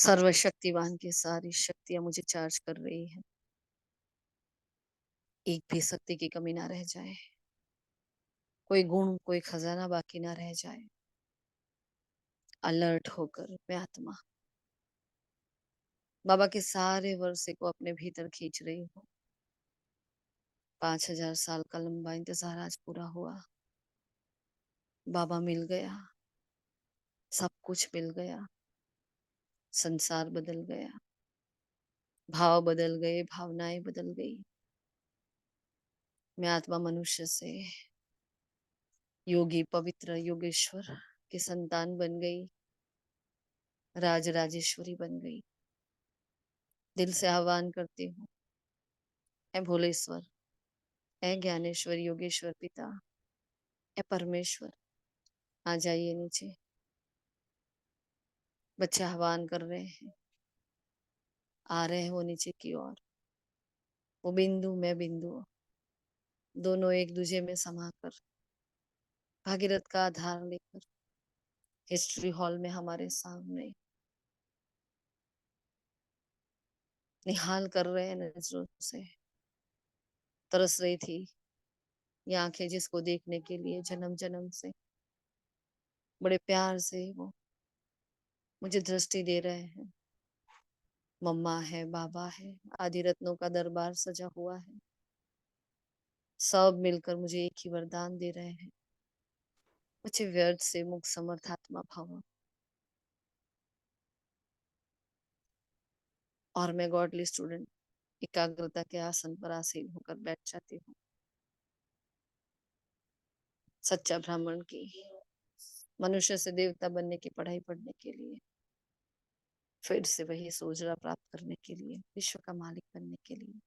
सर्वशक्तिवान की सारी शक्तियां मुझे चार्ज कर रही है। एक भी शक्ति की कमी ना रह जाए, कोई गुण कोई खजाना बाकी ना रह जाए। अलर्ट होकर मैं आत्मा बाबा के सारे वर्षे को अपने भीतर खींच रही हूँ। 5000 साल का लंबा इंतजार आज पूरा हुआ। बाबा मिल गया, सब कुछ मिल गया, संसार बदल गया, भाव बदल गए, भावनाएं बदल गई। मैं आत्मा मनुष्य से योगी पवित्र योगेश्वर की संतान बन गई, राज राजेश्वरी बन गई। दिल से आह्वान करती हूँ, ए भोलेश्वर, ए ज्ञानेश्वर योगेश्वर पिता, ए परमेश्वर, आ जाइए नीचे। बच्चे आह्वान कर रहे हैं, आ रहे हैं वो नीचे की ओर। वो बिंदु मैं बिंदु, दोनों एक दूजे में समाकर भागीरथ का आधार लेकर हिस्ट्री हॉल में हमारे सामने निहाल कर रहे हैं नजरों से। तरस रही थी ये आंखें जिसको देखने के लिए जन्म जन्म से। बड़े प्यार से वो मुझे दृष्टि दे रहे हैं। मम्मा है, बाबा है, आदि रत्नों का दरबार सजा हुआ है। सब मिलकर मुझे एक ही वरदान दे रहे हैं, मुझे व्यर्थ से मुक्त समर्थात्मा भव। और मैं गॉडली स्टूडेंट एकाग्रता के आसन पर आसीन होकर बैठ जाती हूँ। सच्चा ब्राह्मण की मनुष्य से देवता बनने की पढ़ाई पढ़ने के लिए, फिर से वही सोजरा प्राप्त करने के लिए, विश्व का मालिक बनने के लिए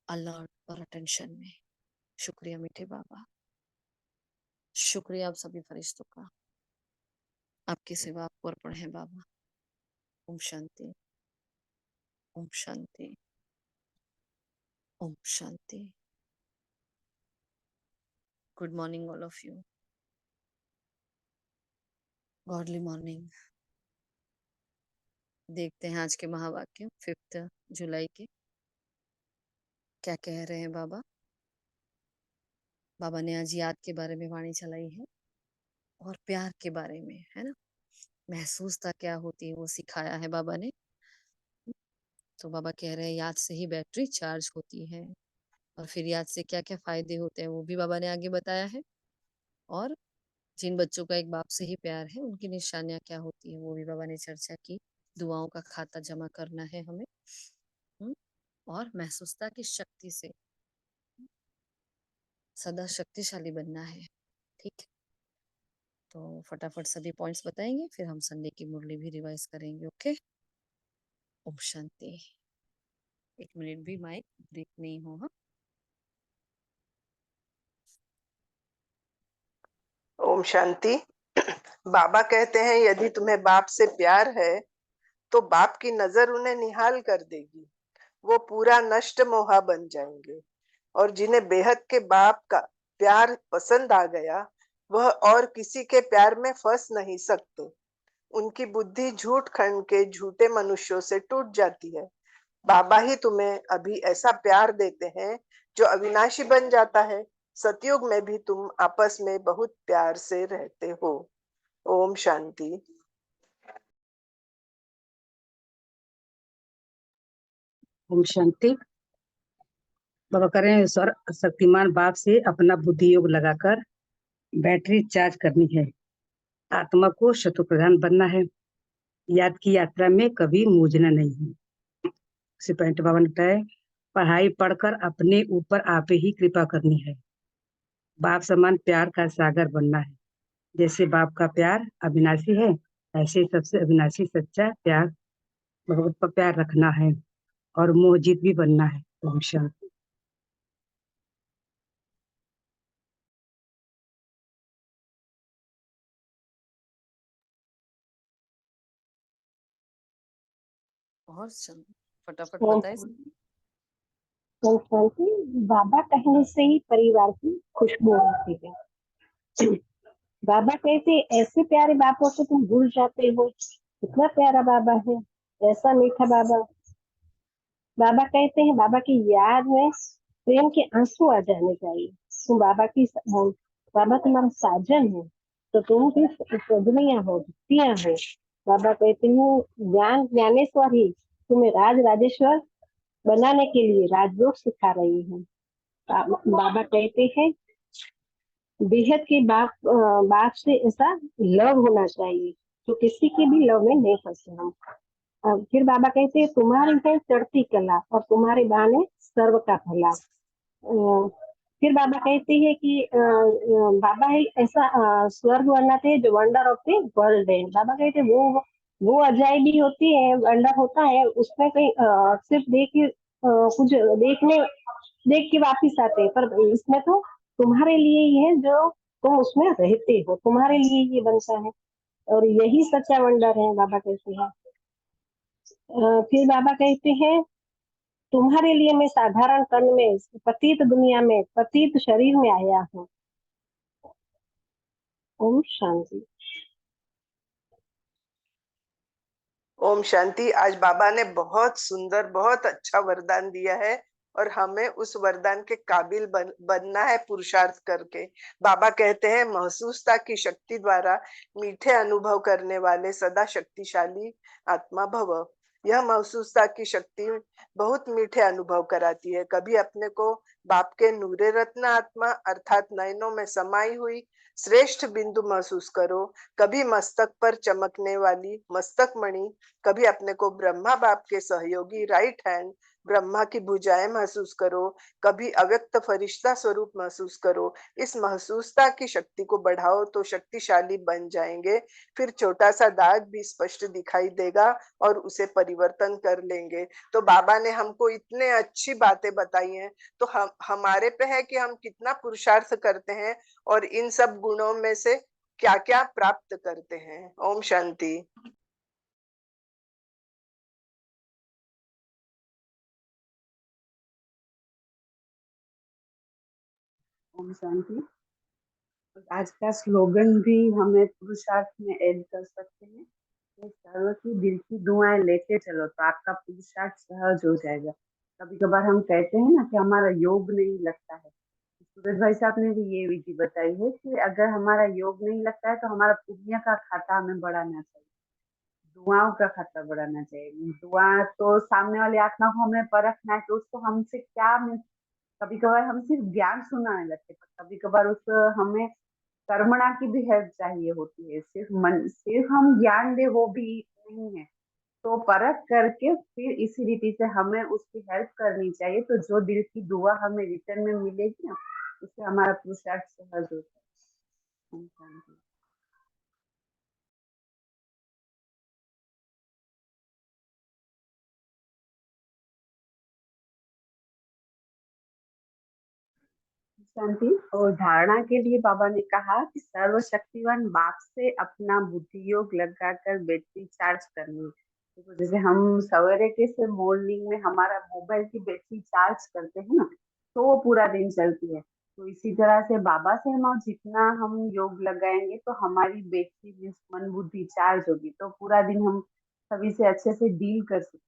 अलर्ट और अटेंशन में। शुक्रिया मीठे बाबा, शुक्रिया आप सभी फरिश्तों का। आपकी सेवा आपको अर्पण है बाबा। ओम शांति, ओम शांति, ओम शांति। Good morning all of you. Godly morning. देखते हैं आज के महावाक्य 5 जुलाई के क्या कह रहे हैं बाबा। बाबा ने आज याद के बारे में वाणी चलाई है और प्यार के बारे में, है ना। महसूसता क्या होती है वो सिखाया है बाबा ने। तो बाबा कह रहे हैं याद से ही बैटरी चार्ज होती है, और फिर याद से क्या क्या फायदे होते हैं वो भी बाबा ने आगे बताया है। और जिन बच्चों का एक बाप से ही प्यार है उनकी निशानियां क्या होती है वो भी बाबा ने चर्चा की। दुआओं का खाता जमा करना है हमें, और महसूसता की शक्ति से सदा शक्तिशाली बनना है। ठीक है, तो फटाफट सभी पॉइंट्स बताएंगे, फिर हम संडे की मुरली भी रिवाइज करेंगे। ओके, ओम शांति। 1 मिनट भी माइक ब्रेक नहीं हो। हाँ, ओम शांति। बाबा कहते हैं यदि तुम्हें बाप से प्यार है तो बाप की नजर उन्हें निहाल कर देगी। वो पूरा नष्ट मोहा बन जाएंगे, और जिन्हें बेहद के बाप का प्यार पसंद आ गया वह और किसी के प्यार में फंस नहीं सकते। उनकी बुद्धि झूठ खंड के झूठे मनुष्यों से टूट जाती है। बाबा ही तुम्हें अभी ऐसा प्यार देते हैं जो अविनाशी बन जाता है। सतयुग में भी तुम आपस में बहुत प्यार से रहते हो। ओम शांति। ओम शांति। बाबा कह रहे हैं शक्तिमान बाप से अपना बुद्धि योग लगाकर बैटरी चार्ज करनी है। आत्मा को शत्रु प्रधान बनना है। याद की यात्रा में कभी मूझना नहीं है। पॉइंट बाबा ने बताया, पढ़ाई पढ़कर अपने ऊपर आप ही कृपा करनी है। बाप समान प्यार का सागर बनना है। जैसे बाप का प्यार अविनाशी है, ऐसे सबसे अविनाशी सच्चा प्यार भगवत पर प्यार रखना है और मोहजित भी बनना है। ओम शांति। और फटाफट बताए। तो शांति। बाबा कहने से ही परिवार की खुशबू होती है। बाबा कहते ऐसे प्यारे बापों को तुम भूल जाते हो कितना प्यारा बाबा है, ऐसा मीठा बाबा। बाबा कहते हैं बाबा की याद में प्रेम के आंसू आ जाने चाहिए। तुम बाबा तुम्हारा साजन है, तो तुम भी सजनिया हो, भक्तियां हो। बाबा कहते हैं ज्ञान ज्ञानेश्वर ही तुम्हें राज राजेश्वर बनाने के लिए राजयोग सिखा रही है। बाबा कहते हैं बेहद के बाप से ऐसा लव होना चाहिए जो किसी के भी लव में नहीं फंसे हम। फिर बाबा कहते हैं तुम्हारी है चढ़ती कला और तुम्हारे बहाने सर्व का भला। फिर बाबा कहते हैं कि बाबा है ऐसा स्वर्ग बनाते हैं जो वंडर ऑफ द वर्ल्ड है। बाबा कहते हैं वो अजायबी होती है, वंडर होता है, उसमें कहीं सिर्फ कुछ देख के वापिस आते हैं, पर इसमें तो तुम्हारे लिए ही है जो तुम उसमें रहते हो, तुम्हारे लिए ये बनता है और यही सच्चा वंडर है। बाबा कहते हैं फिर बाबा कहते हैं तुम्हारे लिए मैं साधारण तन में पतित दुनिया में पतित शरीर में आया हूँ। ओम शांति। ओम शांति। आज बाबा ने बहुत सुंदर, बहुत अच्छा वरदान दिया है और हमें उस वरदान के काबिल बनना है पुरुषार्थ करके। बाबा कहते हैं महसूसता की शक्ति द्वारा मीठे अनुभव करने वाले सदा शक्तिशाली आत्मा भव। यह महसूसता की शक्ति बहुत मीठे अनुभव कराती है। कभी अपने को बाप के नूरे रत्न आत्मा अर्थात नयनों में समाई हुई श्रेष्ठ बिंदु महसूस करो, कभी मस्तक पर चमकने वाली मस्तक मणि, कभी अपने को ब्रह्मा बाप के सहयोगी राइट हैंड ब्रह्मा की भुजाएं महसूस करो, कभी अव्यक्त फरिश्ता स्वरूप महसूस करो। इस महसूसता की शक्ति को बढ़ाओ तो शक्तिशाली बन जाएंगे। फिर छोटा सा दाग भी स्पष्ट दिखाई देगा और उसे परिवर्तन कर लेंगे। तो बाबा ने हमको इतने अच्छी बातें बताई हैं, तो हमारे पे है कि हम कितना पुरुषार्थ करते हैं और इन सब गुणों में से क्या क्या प्राप्त करते हैं। ओम शांति। ओम शांति। आज का स्लोगन भी हमें पुरुषार्थ में ऐड कर सकते हैं। सर्व की दिल की दुआएं लेते चलो तो आपका पुरुषार्थ सहज हो जाएगा। कभी कभार हम कहते हैं ना कि हमारा योग नहीं लगता है। सूरज भाई साहब ने भी ये विधि बताई है कि अगर हमारा योग नहीं लगता है तो हमारा पुण्य का खाता हमें बढ़ाना चाहिए, दुआओं का खाता बढ़ाना चाहिए। दुआ तो सामने वाली आत्मा को हमें परखना है तो उसको हमसे क्या, कभी कभार हम सिर्फ ज्ञान सुनाने लगते हैं, कभी कभार उस हमें कर्मणा की भी हेल्प चाहिए होती है। सिर्फ हम ज्ञान दे वो भी नहीं है, तो परख करके फिर इसी रीति से हमें उसकी हेल्प करनी चाहिए। तो जो दिल की दुआ हमें रिटर्न में मिलेगी ना, उससे हमारा पुरुषार्थ सहज होता है। शांति। और धारणा के लिए बाबा ने कहा कि सर्वशक्तिवान बाप से अपना बुद्धि योग लगाकर बैटरी चार्ज करनी। तो जैसे हम सवेरे के से मॉर्निंग में हमारा मोबाइल की बैटरी चार्ज करते हैं ना, तो वो पूरा दिन चलती है। तो इसी तरह से बाबा से हम जितना हम योग लगाएंगे तो हमारी बैटरी मन बुद्धि चार्ज होगी, तो पूरा दिन हम सभी से अच्छे से डील कर सकते हैं।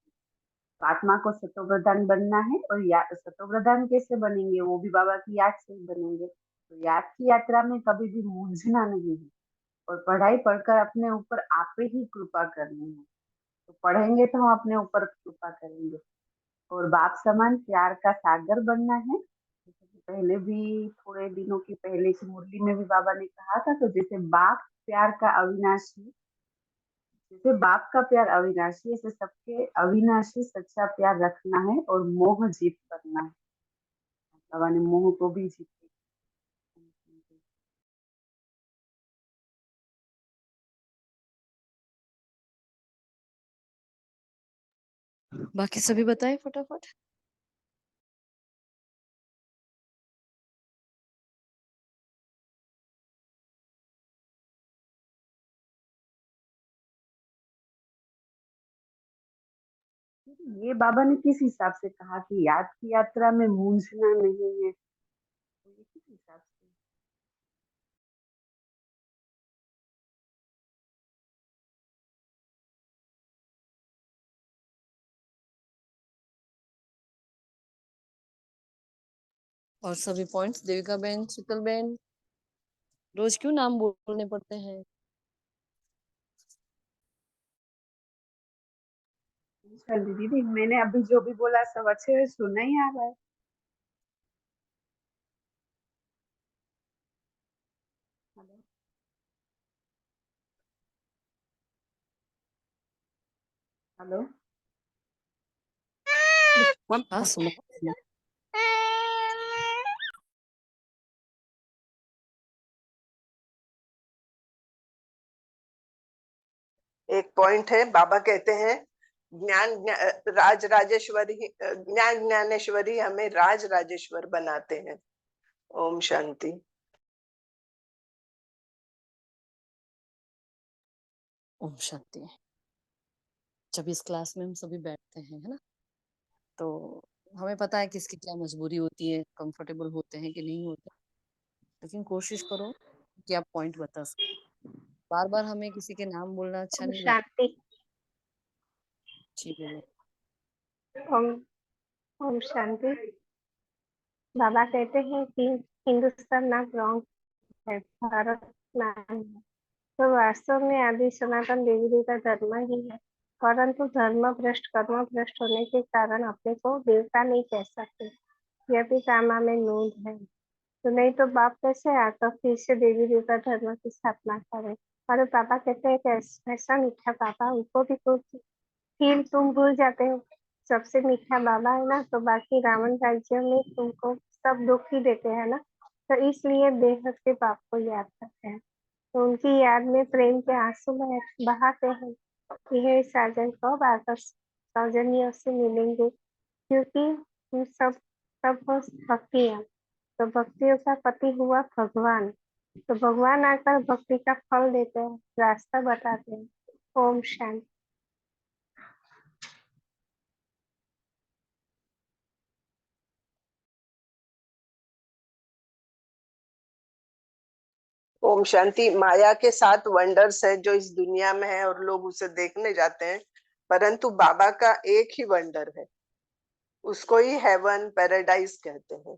तो आत्मा को सतोप्रधान बनना है और सतोप्रधान कैसे बनेंगे, वो भी बाबा की याद से ही बनेंगे। तो याद की यात्रा में कभी भी मूंझना नहीं है और पढ़ाई पढ़कर अपने ऊपर आपे ही कृपा करनी है। तो पढ़ेंगे तो हम अपने ऊपर कृपा करेंगे और बाप समान प्यार का सागर बनना है। जैसे कि पहले भी थोड़े दिनों की पहले की मुरली में भी बाबा ने कहा था, तो जैसे बाप प्यार का अविनाशी, जैसे बाप का प्यार अविनाशी, ऐसे सबके अविनाशी सच्चा प्यार रखना है और मोह जीत करना है। बाबा ने मोह को भी जीत लिया। बाकी सभी बताएं फटाफट। ये बाबा ने किस हिसाब से कहा कि याद की यात्रा में मूंझना नहीं है, तो ये किस हिसाब से? और सभी पॉइंट्स देविका बहन, शीतल बहन, रोज क्यों नाम बोलने पड़ते हैं? चल दीदी, मैंने अभी जो भी बोला सब अच्छे से सुनना ही आ रहा है। हेलो हेलो हाँ सुनो। एक पॉइंट है, बाबा कहते हैं राज राजेश्वरी, ज्ञान ज्ञानेश्वरी हमें राज राजेश्वर बनाते हैं। ओम शांति। ओम शांति। जब इस क्लास में हम सभी बैठते हैं, है ना, तो हमें पता है किसकी क्या मजबूरी होती है, कंफर्टेबल होते हैं कि नहीं होते, लेकिन कोशिश करो कि आप पॉइंट बता सको। बार बार हमें किसी के नाम बोलना अच्छा ओम नहीं लगता। शांति। जी बोलो। ओम ओम शांति। बाबा कहते हैं कि हिंदुस्तान नाम रॉन्ग है, भारत नाम है। तो वास्तव में आदि सनातन देवी देवता धर्म ही है, परंतु धर्म भ्रष्ट कर्म भ्रष्ट होने के कारण अपने को देवता नहीं कह सकते। यह भी कामा में नोंद है। तो नहीं तो बाप कैसे आकर फिर से देवी देवता धर्म की स्थापना करे। और पापा कहते हैं कि ऐसा मीठा पापा, उनको भी कुछ फील तुम भूल जाते हो। सबसे मीठा बाबा है ना, तो बाकी रावण राज्य में तुमको सब दुख ही देते हैं ना, तो इसलिए बेहद के बाप को याद करते हैं। तो उनकी याद में प्रेम के आंसू बहाते हैं कि हे साजन कब आकर सौजन्यों से मिलेंगे, क्योंकि हम सब हो भक्तियां। तो भक्तियों का पति हुआ भगवान। तो भगवान आकर भक्ति का फल देते हैं, रास्ता बताते हैं। ओम शांति। ओम शांति। माया के 7 वंडर्स है जो इस दुनिया में है और लोग उसे देखने जाते हैं, परंतु बाबा का एक ही वंडर है, उसको ही हेवन पैराडाइज कहते हैं।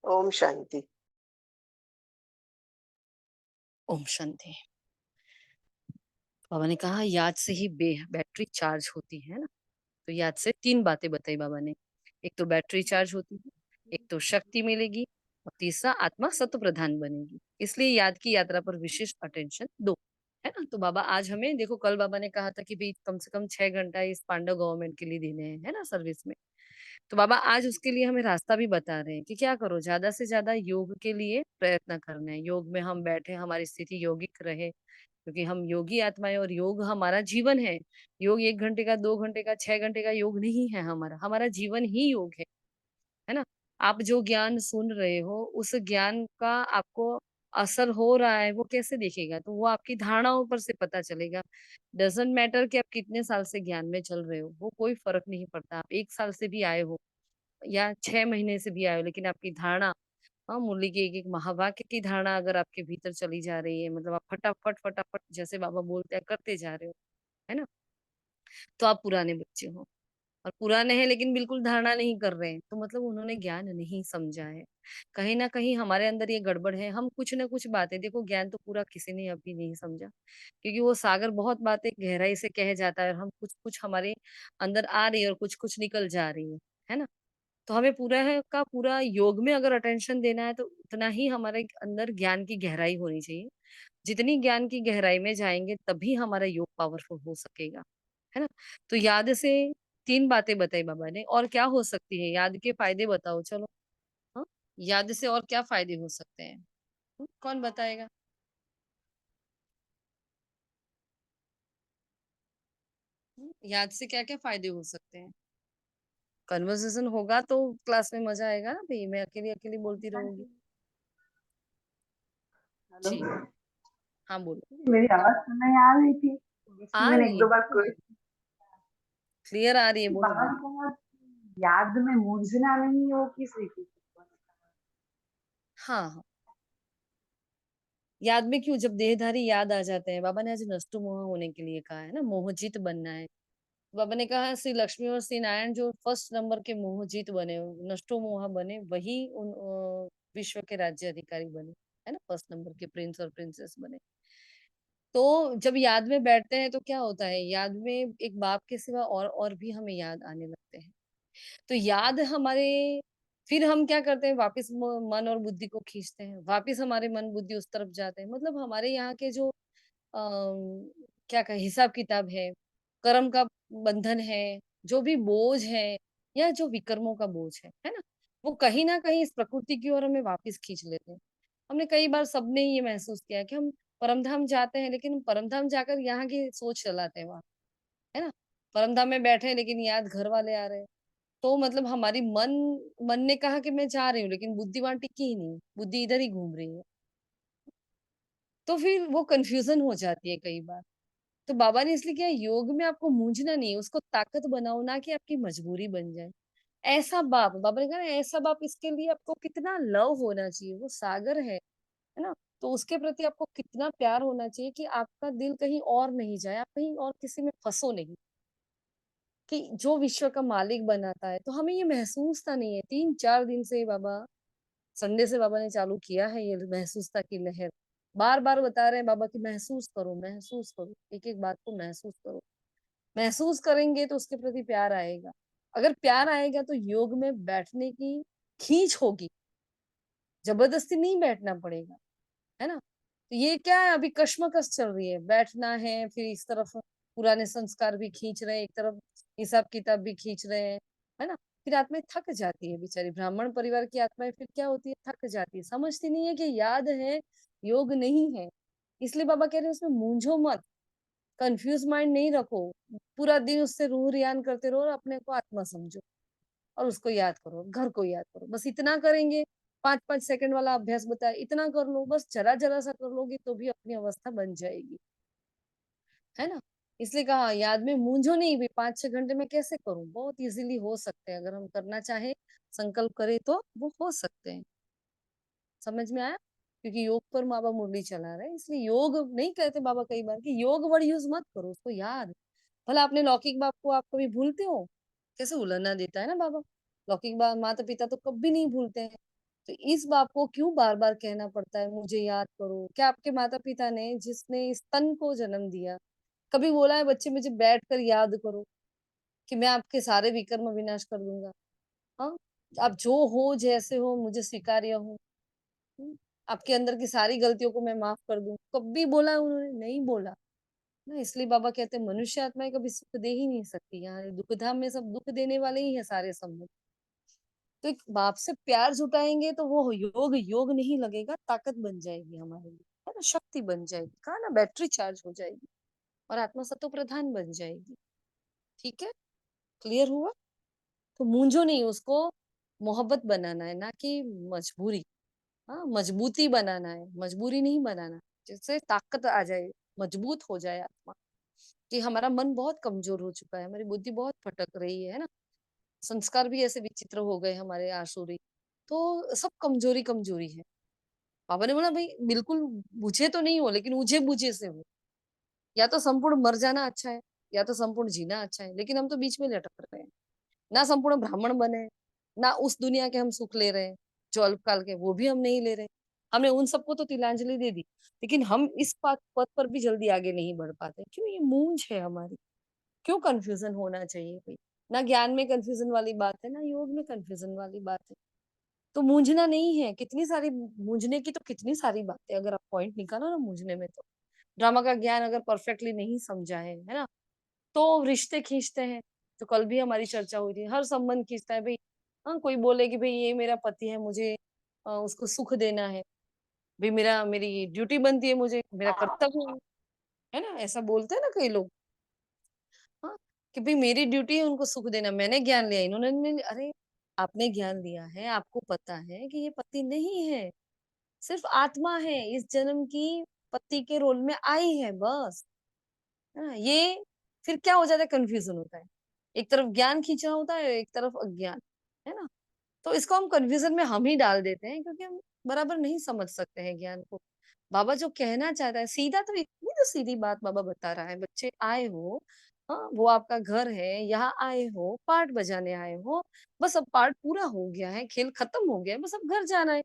ओम शांति। ओम शांति। बाबा ने कहा याद से ही बैटरी चार्ज होती है ना, तो याद से 3 बातें बताई बाबा ने। एक तो बैटरी चार्ज होती है, एक तो शक्ति मिलेगी, और तीसरा आत्मा सत्व प्रधान बनेगी। इसलिए याद की यात्रा पर विशेष अटेंशन दो, है ना। तो बाबा आज हमें देखो, कल बाबा ने कहा था कि भाई कम से कम 6 घंटा इस पांडव गवर्नमेंट के लिए देने हैं, है ना, सर्विस में। तो बाबा आज उसके लिए हमें रास्ता भी बता रहे हैं कि क्या करो, ज्यादा से ज्यादा योग के लिए प्रयत्न करना है। योग में हम बैठे, हमारी स्थिति योगिक रहे, क्योंकि हम योगी आत्माएं और योग हमारा जीवन है। योग 1 घंटे का, 2 घंटे का, 6 घंटे का योग नहीं है, हमारा हमारा जीवन ही योग है ना। आप जो ज्ञान सुन रहे हो, उस ज्ञान का आपको असर हो रहा है, वो कैसे दिखेगा? तो वो आपकी धारणाओं पर से पता चलेगा। डजेंट मैटर कि आप कितने साल से ज्ञान में चल रहे हो, वो कोई फर्क नहीं पड़ता। आप 1 साल से भी आए हो या 6 महीने से भी आए हो, लेकिन आपकी धारणा, हाँ, मुरली की एक एक महावाक्य की धारणा अगर आपके भीतर चली जा रही है, मतलब आप फटाफट फटाफट जैसे बाबा बोलते हैं करते जा रहे हो, है ना, तो आप पुराने बच्चे हो। और पुराने हैं लेकिन बिल्कुल धारणा नहीं कर रहे हैं, तो मतलब उन्होंने ज्ञान नहीं समझा है। कहीं ना कहीं हमारे अंदर ये गड़बड़ है। हम कुछ ना कुछ बातें, देखो ज्ञान तो पूरा किसी ने अभी नहीं समझा, क्योंकि वो सागर बहुत बातें गहराई से कह जाता है, और हम कुछ कुछ हमारे अंदर आ रही है और कुछ कुछ निकल जा रही है ना। तो हमें पूरा है का पूरा योग में अगर अटेंशन देना है, तो उतना ही हमारे अंदर ज्ञान की गहराई होनी चाहिए। जितनी ज्ञान की गहराई में जाएंगे तभी हमारा योग पावरफुल हो सकेगा, है ना। तो याद से 3 बातें बताई बाबा ने, और क्या हो सकती है, याद के फायदे बताओ चलो। हाँ, याद से और क्या फायदे हो सकते हैं? कौन बताएगा? याद से क्या क्या फायदे हो सकते हैं? कन्वर्सेशन होगा तो क्लास में मजा आएगा ना भाई, मैं अकेली अकेली बोलती रहूंगी। हेलो, जी हाँ बोलो। मेरी आवाज सुनाई आ रही थी, इसलिए आ मैंने रही एक है, दो बार बिल्कुल क्लियर आ रही है, बोलो बाबा ने बोलो। कहा कि याद में मूंझना नहीं हो किसी की। हाँ हाँ, याद में क्यों, जब देहधारी याद आ जाते हैं, बाबा ने आज नष्ट मोह होने के लिए कहा है ना, मोहजित बनना है। बाबा ने कहा श्री लक्ष्मी और श्री नारायण जो फर्स्ट नंबर के मोह जीत बने, नष्टो मोह बने, वही उन विश्व के राज्य अधिकारी बने, है ना, फर्स्ट नंबर के प्रिंस और प्रिंसेस बने। तो जब याद में बैठते हैं तो क्या होता है, याद में एक बाप के सिवा और भी हमें याद आने लगते हैं। तो याद हमारे, फिर हम क्या करते हैं, वापस मन और बुद्धि को खींचते हैं, वापस हमारे मन बुद्धि उस तरफ जाते हैं। मतलब हमारे यहाँ के जो क्या कहे हिसाब किताब है, कर्म का बंधन है, जो भी बोझ है या जो विकर्मों का बोझ है ना, वो कहीं ना कहीं इस प्रकृति की ओर हमें वापस खींच लेते हैं। हमने कई बार सबने ये महसूस किया कि हम परमधाम जाते हैं, लेकिन परमधाम जाकर यहाँ की सोच चलाते हैं वहां, है ना। परमधाम में बैठे हैं लेकिन याद घर वाले आ रहे हैं। तो मतलब हमारी मन मन ने कहा कि मैं जा रही हूँ, लेकिन बुद्धि वहां टिकी ही नहीं, बुद्धि इधर ही घूम रही है। तो फिर वो कंफ्यूजन हो जाती है कई बार। तो बाबा ने इसलिए किया, योग में आपको मूंझना नहीं है, उसको ताकत बनाओ, ना कि आपकी मजबूरी बन जाए। ऐसा बाप, बाबा ने कहा ना, ऐसा बाप, इसके लिए आपको कितना लव होना चाहिए, वो सागर है ना। तो उसके प्रति आपको कितना प्यार होना चाहिए कि आपका दिल कहीं और नहीं जाए, आप कहीं और किसी में फंसो नहीं, कि जो विश्व का मालिक बनाता है। तो हमें ये महसूसता नहीं है। 3-4 दिन से बाबा, संडे से बाबा ने चालू किया है ये महसूसता की लहर। बार बार बता रहे हैं बाबा कि महसूस करो, महसूस करो, एक एक बात को महसूस करो। महसूस करेंगे तो उसके प्रति प्यार आएगा। अगर प्यार आएगा तो योग में बैठने की खींच होगी, जबरदस्ती नहीं बैठना पड़ेगा, है ना। तो ये क्या है, अभी कश्मकश चल रही है, बैठना है, फिर इस तरफ पुराने संस्कार भी खींच रहे हैं, एक तरफ हिसाब किताब भी खींच रहे हैं, है ना। फिर आत्माएं थक जाती है बेचारी, ब्राह्मण परिवार की आत्माएं फिर क्या होती है, थक जाती है, समझती नहीं है कि याद है, योग नहीं है। इसलिए बाबा कह रहे हैं उसमें मूंझो मत, कंफ्यूज माइंड नहीं रखो, पूरा दिन उससे रूह रियान करते रहो और अपने को आत्मा समझो और उसको याद करो, घर को याद करो। बस इतना करेंगे, 5-5 सेकंड वाला अभ्यास बताया, इतना कर लो, बस जरा जरा सा कर लोगे तो भी अपनी अवस्था बन जाएगी, है ना। इसलिए कहा याद में मूंझो नहीं, भी 5-6 घंटे में कैसे करूं, बहुत इजीली हो सकते हैं, अगर हम करना चाहे, संकल्प करें तो वो हो सकते हैं। समझ में आया, क्योंकि योग पर बाबा मुरली चला रहे हैं, इसलिए योग नहीं कहते बाबा कई बार कि योग वर्ड यूज मत करो, उसको याद। भला अपने लौकिक बाप को आप कभी भूलते हो, कैसे उलझना देता है ना बाबा। लौकिक बाप माता पिता तो कभी नहीं भूलते हैं, तो इस बाप को क्यों बार बार कहना पड़ता है मुझे याद करो। क्या आपके माता पिता ने, जिसने इस तन को जन्म दिया, कभी बोला है बच्चे मुझे बैठ कर याद करो कि मैं आपके सारे विकर्म विनाश कर दूंगा। हाँ, आप जो हो जैसे हो मुझे स्वीकार्य हो, हम्म, आपके अंदर की सारी गलतियों को मैं माफ कर दूं, कभी बोला है उन्होंने, नहीं बोला ना। इसलिए बाबा कहते हैं मनुष्य आत्माएं कभी सुख दे ही नहीं सकती, यहाँ दुखधाम में सब दुख देने वाले ही है सारे संबंध। तो एक बाप से प्यार जुटाएंगे तो वो योग योग नहीं लगेगा, ताकत बन जाएगी हमारे लिए, है ना, शक्ति बन जाएगी, कहा ना, बैटरी चार्ज हो जाएगी और आत्मा सतो प्रधान बन जाएगी। ठीक है, क्लियर हुआ। तो मूंझो नहीं, उसको मोहब्बत बनाना है, ना कि मजबूरी। हाँ, मजबूती बनाना है, मजबूरी नहीं बनाना, जिससे ताकत आ जाए, मजबूत हो जाए आत्मा। कि हमारा मन बहुत कमजोर हो चुका है, हमारी बुद्धि बहुत भटक रही है ना, संस्कार भी ऐसे विचित्र हो गए हमारे आसुरी। तो सब कमजोरी कमजोरी है। बाबा ने बोला भाई बिल्कुल बुझे तो नहीं हो, लेकिन उझे बुझे से हो। या तो संपूर्ण मर जाना अच्छा है, या तो संपूर्ण जीना अच्छा है, लेकिन हम तो बीच में लटक रहे हैं। ना संपूर्ण ब्राह्मण बने, ना उस दुनिया के हम सुख ले रहे हैं जो अल्पकाल के, वो भी हम नहीं ले रहे। हमने उन सबको तो तिलांजलि दे दी, लेकिन हम इस पद पर भी जल्दी आगे नहीं बढ़ पाते। क्यों, ये मूंझ है हमारी। क्यों कंफ्यूजन होना चाहिए भाई, ना ज्ञान में कंफ्यूजन वाली बात है, ना योग में कंफ्यूजन वाली बात है। तो मूंझना नहीं है, कितनी सारी मूंझने की तो कितनी सारी बातें, अगर आप पॉइंट निकालो ना मूंझने में, तो ड्रामा का ज्ञान अगर परफेक्टली नहीं समझा है ना, तो रिश्ते खींचते हैं। तो कल भी हमारी चर्चा हुई थी, हर संबंध खींचता है भाई। हाँ, कोई बोले कि भाई ये मेरा पति है, मुझे उसको सुख देना है, भाई मेरी ड्यूटी बनती है, मुझे मेरा कर्तव्य है ना, ऐसा बोलते हैं ना कई लोग। हाँ, कि भाई मेरी ड्यूटी है उनको सुख देना, मैंने ज्ञान लिया, इन्होंने नहीं। अरे, आपने ज्ञान लिया है, आपको पता है कि ये पति नहीं है, सिर्फ आत्मा है, इस जन्म की पति के रोल में आई है बस, है ना। ये फिर क्या हो जाता है, कंफ्यूजन होता है, एक तरफ ज्ञान खींचना होता है, एक तरफ अज्ञान, है ना। तो इसको हम कंफ्यूजन में हम ही डाल देते हैं, क्योंकि हम बराबर नहीं समझ सकते हैं ज्ञान को। बाबा जो कहना चाहता है सीधा, तो इतनी तो सीधी बात बाबा बता रहा है, बच्चे आए हो, हाँ, वो आपका घर है, यहाँ आए हो, पार्ट बजाने आए हो, बस अब पार्ट पूरा हो गया है, खेल खत्म हो गया है, बस अब घर जाना है।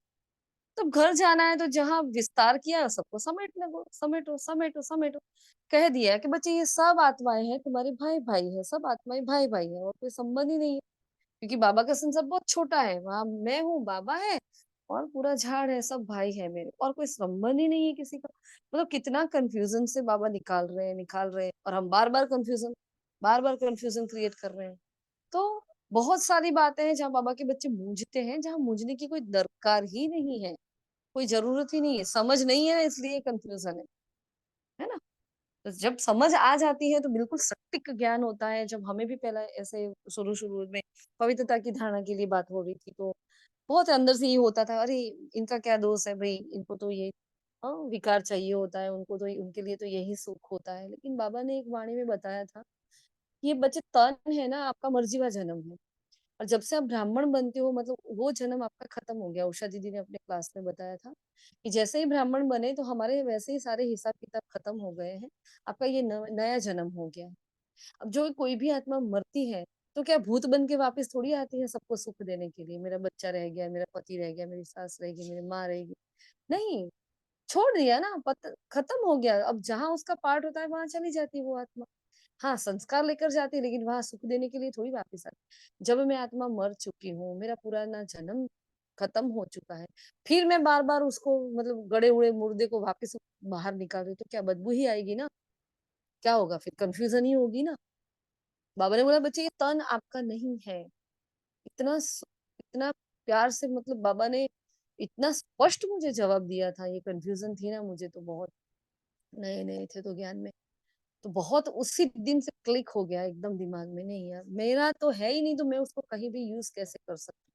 तो घर जाना है तो जहाँ विस्तार किया है सबको समेटने दो, समेटो समेटो समेटो। कह दिया है कि बच्चे ये सब आत्माएं हैं, तुम्हारे भाई भाई है, सब आत्माएं भाई भाई है, और कोई संबंध ही नहीं है। क्योंकि बाबा का संसार बहुत छोटा है, वहां मैं हूँ, बाबा है, और पूरा झाड़ है, सब भाई है मेरे, और कोई संबंध ही नहीं है किसी का। मतलब कितना कंफ्यूजन से बाबा निकाल रहे हैं, और हम बार बार कंफ्यूजन क्रिएट कर रहे हैं। तो बहुत सारी बातें हैं जहाँ बाबा के बच्चे मूंझते हैं, जहाँ मूंझने की कोई दरकार ही नहीं है, कोई जरूरत ही नहीं है, समझ नहीं है ना, इसलिए कंफ्यूजन है ना। तो जब समझ आ जाती है तो बिल्कुल सटीक ज्ञान होता है। जब हमें भी पहला ऐसे शुरू शुरू में पवित्रता की धारणा के लिए बात हो रही थी, तो बहुत अंदर से ये होता था, अरे इनका क्या दोष है भाई, इनको तो ये विकार चाहिए होता है, उनको तो उनके लिए तो यही सुख होता है। लेकिन बाबा ने एक वाणी में बताया था, ये बच्चे तन है ना, आपका मर्जी का जन्म है, और जब से आप ब्राह्मण बनते हो मतलब वो जन्म आपका खत्म हो गया। उषा दीदी ने अपने क्लास में बताया था कि जैसे ही ब्राह्मण बने तो हमारे वैसे ही सारे हिसाब किताब खत्म हो गए हैं, आपका ये नया जन्म हो गया है। अब जो कोई भी आत्मा मरती है तो क्या भूत बन के वापस थोड़ी आती है सबको सुख देने के लिए, मेरा बच्चा रह गया, मेरा पति रह गया, मेरी सास रहेगी, मेरी माँ रहेगी, नहीं। छोड़ दिया ना, खत्म हो गया। अब जहां उसका पार्ट होता है वहां चली जाती है वो आत्मा। हाँ, संस्कार लेकर जाती है, लेकिन वहां सुख देने के लिए थोड़ी वापस आती। जब मैं आत्मा मर चुकी हूँ, मेरा पुराना जन्म खत्म हो चुका है, फिर मैं बार बार उसको मतलब गड़े उड़े मुर्दे को वापस बाहर निकाल रही, तो क्या बदबू ही आएगी ना, क्या होगा फिर, कंफ्यूजन ही होगी ना। बाबा ने बोला बच्चे ये तन आपका नहीं है। इतना प्यार से, मतलब बाबा ने इतना स्पष्ट मुझे जवाब दिया था। ये कंफ्यूजन थी ना मुझे, तो बहुत नए नए थे तो ज्ञान में, तो बहुत उसी दिन से क्लिक हो गया एकदम दिमाग में, नहीं यार मेरा तो है ही नहीं, तो मैं उसको कहीं भी यूज कैसे कर सकती हूँ,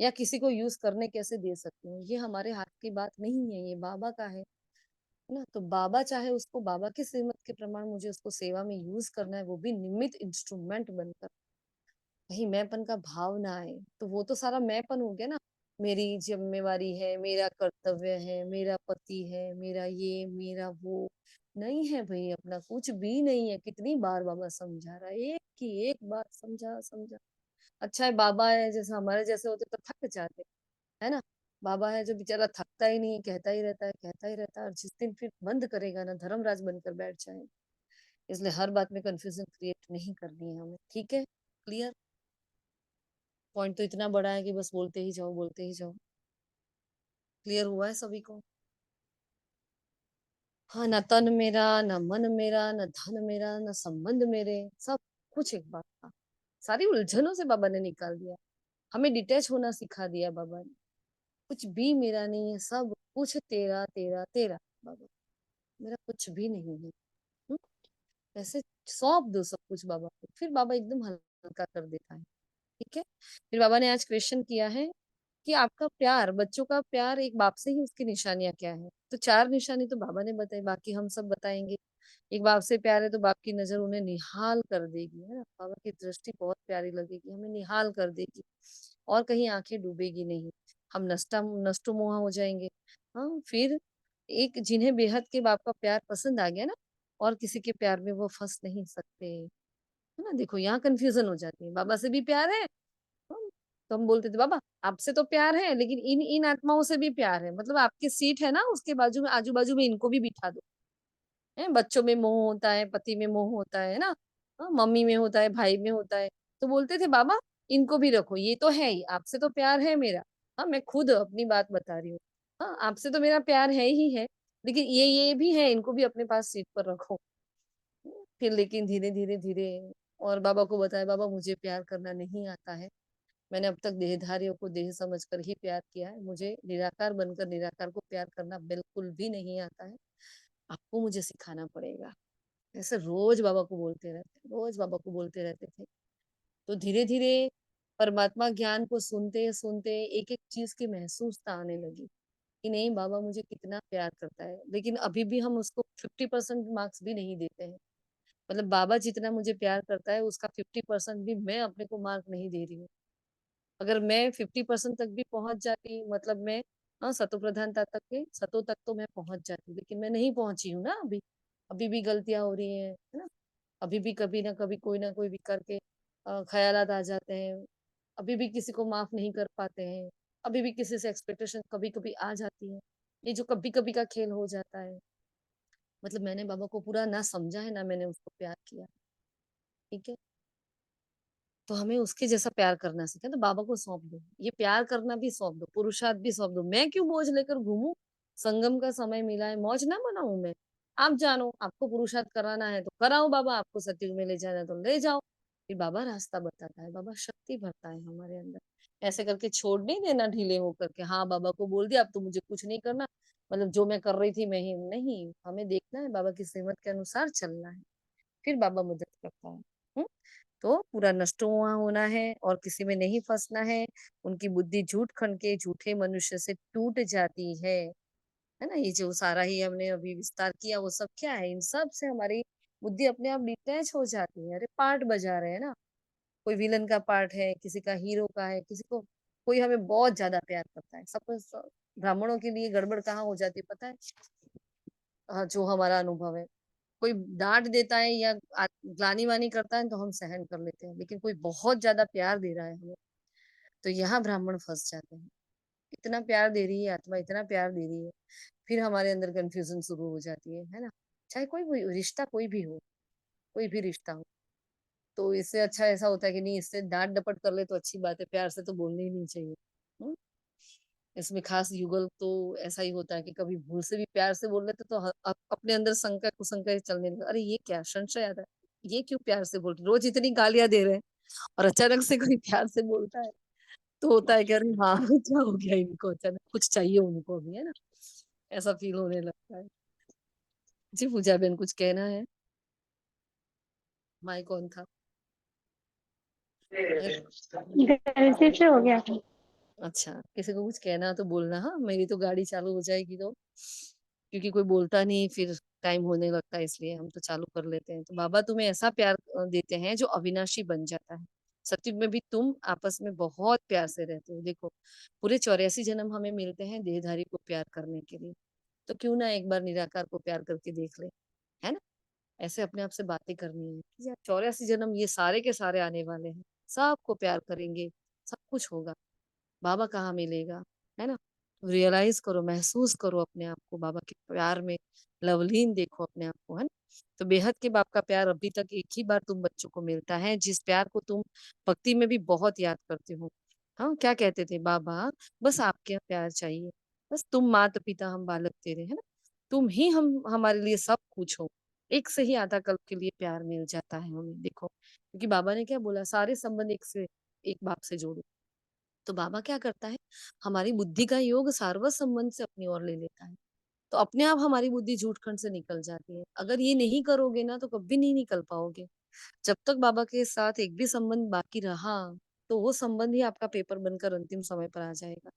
या किसी को यूज करने कैसे दे सकती हूँ। ये हमारे हाथ की बात नहीं है, ये बाबा का है ना। तो बाबा चाहे उसको, बाबा की श्रीमत के प्रमाण मुझे उसको सेवा में यूज करना है, वो भी निमित्त इंस्ट्रूमेंट बनकर, कहीं मैंपन का भाव ना आए। तो वो तो सारा मैंपन हो गया ना, मेरी जिम्मेवारी है, मेरा कर्तव्य है, मेरा पति है, मेरा ये मेरा वो, नहीं है भाई, अपना कुछ भी नहीं है। कितनी बार बाबा समझा रहा है, एक की एक बार समझा समझा। अच्छा है बाबा है, जैसे हमारे जैसे होते तो थक जाते, है ना। बाबा है जो बेचारा थकता ही नहीं, कहता ही रहता है, कहता ही रहता है, और जिस दिन फिर बंद करेगा ना, धर्मराज बनकर बैठ जाए। इसलिए हर बात में कंफ्यूजन क्रिएट नहीं करनी है हमें, ठीक है, क्लियर। पॉइंट तो इतना बड़ा है कि बस बोलते ही जाओ, बोलते ही जाओ। क्लियर हुआ है सभी को। हाँ, ना तन मेरा, ना मन मेरा, ना धन मेरा, ना संबंध मेरे, सब कुछ एक बात था। सारी उलझनों से बाबा ने निकाल दिया, हमें डिटैच होना सिखा दिया बाबा ने। कुछ भी मेरा नहीं है, सब कुछ तेरा तेरा तेरा बाबा, मेरा कुछ भी नहीं है। हम्म, ऐसे सौंप दो सब कुछ बाबा को, फिर बाबा एकदम हल्का कर देता है, ठीक है। फिर बाबा ने आज क्वेश्चन किया है कि आपका प्यार, बच्चों का प्यार एक बाप से ही उसकी निशानियां क्या है। तो 4 निशानी तो बाबा ने बताई, बाकी हम सब बताएंगे। एक बाप से प्यार है तो बाप की नजर उन्हें निहाल कर देगी, है ना, बाबा की दृष्टि बहुत प्यारी लगेगी, हमें निहाल कर देगी, और कहीं आंखें डूबेगी नहीं। हम नष्टो मोह हो जाएंगे। हाँ, फिर एक जिन्हें बेहद के बाप का प्यार पसंद आ गया ना, और किसी के प्यार में वो फंस नहीं सकते, है ना। देखो यहाँ कंफ्यूजन हो जाती है, बाबा से भी प्यार है, तो हम बोलते थे बाबा आपसे तो प्यार है, लेकिन इन इन आत्माओं से भी प्यार है, मतलब आपकी सीट है ना उसके बाजू में, आजू बाजू में इनको भी बिठा दो। है, बच्चों में मोह होता है, पति में मोह होता है ना, हाँ, मम्मी में होता है, भाई में होता है। तो बोलते थे बाबा इनको भी रखो, ये तो है ही, आपसे तो प्यार है मेरा। हाँ, मैं खुद अपनी बात बता रही हूँ। हाँ, आपसे तो मेरा प्यार है ही है, लेकिन ये भी है, इनको भी अपने पास सीट पर रखो। फिर लेकिन धीरे धीरे धीरे, और बाबा को बताया बाबा मुझे प्यार करना नहीं आता है, मैंने अब तक देहधारियों को देह समझकर ही प्यार किया है, मुझे निराकार बनकर निराकार को प्यार करना बिल्कुल भी नहीं आता है, आपको मुझे सिखाना पड़ेगा। ऐसे रोज बाबा को बोलते रहते, रोज बाबा को बोलते रहते थे। तो धीरे धीरे परमात्मा ज्ञान को सुनते सुनते एक एक चीज की महसूसता आने लगी कि नहीं बाबा मुझे कितना प्यार करता है। लेकिन अभी भी हम उसको 50% मार्क्स भी नहीं देते हैं, मतलब बाबा जितना मुझे प्यार करता है उसका 50% भी मैं अपने को मार्क नहीं दे रही हूँ। अगर मैं 50% तक भी पहुंच जाती, मतलब मैं, हाँ, सतो प्रधानता तक के सतो तक तो मैं पहुंच जाती, लेकिन मैं नहीं पहुंची हूँ ना अभी, अभी भी गलतियां हो रही है ना। अभी भी कभी ना कभी कोई ना कोई विकार के ख्यालात आ जाते हैं, अभी भी किसी को माफ नहीं कर पाते हैं, अभी भी किसी से एक्सपेक्टेशन कभी कभी आ जाती है। ये जो कभी कभी का खेल हो जाता है, मतलब मैंने बाबा को पूरा ना समझा है ना मैंने उसको प्यार किया। ठीक है, तो हमें उसके जैसा प्यार करना सीखा, तो बाबा को सौंप दो, ये प्यार करना भी सौंप दो, पुरुषार्थ भी सौंप दो। मैं क्यों बोझ लेकर घूमूं? संगम का समय मिला है, मौज ना मनाऊं मैं? आप जानो, आपको पुरुषार्थ कराना है तो कराओ बाबा, आपको सतयुग में ले जाना है तो ले जाओ। फिर बाबा रास्ता बताता है, बाबा शक्ति भरता है हमारे अंदर। ऐसे करके छोड़ नहीं देना ढीले होकर के, हाँ बाबा को बोल दिया अब तो मुझे कुछ नहीं करना, मतलब जो मैं कर रही थी मैं ही नहीं, हमें देखना है बाबा की श्रीमत के अनुसार चलना है, फिर बाबा मदद करता है। हम्म? तो पूरा नष्ट हुआ होना है और किसी में नहीं फंसना है। उनकी बुद्धि झूठ खन के झूठे मनुष्य से टूट जाती है ना? ये जो सारा ही हमने अभी विस्तार किया वो सब क्या है, इन सब से हमारी बुद्धि अपने आप डिटैच हो जाती है। अरे पार्ट बजा रहे हैं ना, कोई विलन का पार्ट है, किसी का हीरो का है, किसी को कोई हमें बहुत ज्यादा प्यार करता है, सब ब्राह्मणों के लिए गड़बड़ कहाँ हो जाती है पता है? जो हमारा अनुभव है, कोई डांट देता है या ग्लानी वानी करता है तो हम सहन कर लेते हैं, लेकिन कोई बहुत ज्यादा प्यार दे रहा है हमें, तो यहाँ ब्राह्मण फंस जाते हैं। इतना प्यार दे रही है आत्मा, इतना प्यार दे रही है, फिर हमारे अंदर कंफ्यूजन शुरू हो जाती है ना? चाहे कोई भी रिश्ता, कोई भी हो, कोई भी रिश्ता हो, तो इससे अच्छा ऐसा होता है कि नहीं, इससे डांट डपट कर ले तो अच्छी बात है, प्यार से तो बोलनी ही नहीं चाहिए। हम्म? इसमें खास युगल तो ऐसा ही होता है कि कभी भूल से भी प्यार से बोल लेते तो अपने अंदर शंका कुशंका चलने लगा, अरे ये क्या संशय आता है, ये क्यों प्यार से बोल रहे, रोज इतनी गालियां दे रहे हैं और अचानक से कोई प्यार से बोलता है, तो होता है कि अरे हाँ क्या हो गया इनको, अचानक कुछ चाहिए उनको अभी, है ना? ऐसा फील होने लगता है। जी पूजा बहन कुछ कहना है? माइक कौन था? गलती से हो गया था। अच्छा, किसी को कुछ कहना तो बोलना, हाँ मेरी तो गाड़ी चालू हो जाएगी तो, क्योंकि कोई बोलता नहीं फिर टाइम होने लगता है, इसलिए हम तो चालू कर लेते हैं। तो बाबा तुम्हें ऐसा प्यार देते हैं जो अविनाशी बन जाता है। सतयुग में भी तुम आपस में बहुत प्यार से रहते हो। देखो, पूरे 84 जन्म हमें मिलते हैं देहधारी को प्यार करने के लिए, तो क्यों ना एक बार निराकार को प्यार करके देख ले, है ना? ऐसे अपने आप से बातें करनी है कि यार 84 जन्म ये सारे के सारे आने वाले हैं, सबको प्यार करेंगे, सब कुछ होगा, बाबा कहाँ मिलेगा, है ना? रियलाइज करो, महसूस करो अपने आप को बाबा के प्यार में, लवलीन देखो अपने आप को, है ना? तो बेहद के बाप का प्यार अभी तक एक ही बार तुम बच्चों को मिलता है, जिस प्यार को तुम भक्ति में भी बहुत याद करते हो। हाँ, क्या कहते थे बाबा? बस आपके प्यार चाहिए, बस तुम माता पिता हम बालक तेरे, है ना? तुम ही हम हमारे लिए सब कुछ हो। एक से ही आधा कल्प के लिए प्यार मिल जाता है हमें, देखो, क्योंकि बाबा ने क्या बोला, सारे संबंध एक बाप से जोड़ो। तो बाबा क्या करता है, हमारी बुद्धि का योग सार्वत संबंध से अपनी ओर ले लेता है, तो अपने आप हमारी बुद्धि झूठ खंड से निकल जाती है। अगर ये नहीं करोगे ना तो कभी नहीं निकल पाओगे। जब तक बाबा के साथ एक भी संबंध बाकी रहा, तो वो संबंध ही आपका पेपर बनकर अंतिम समय पर आ जाएगा।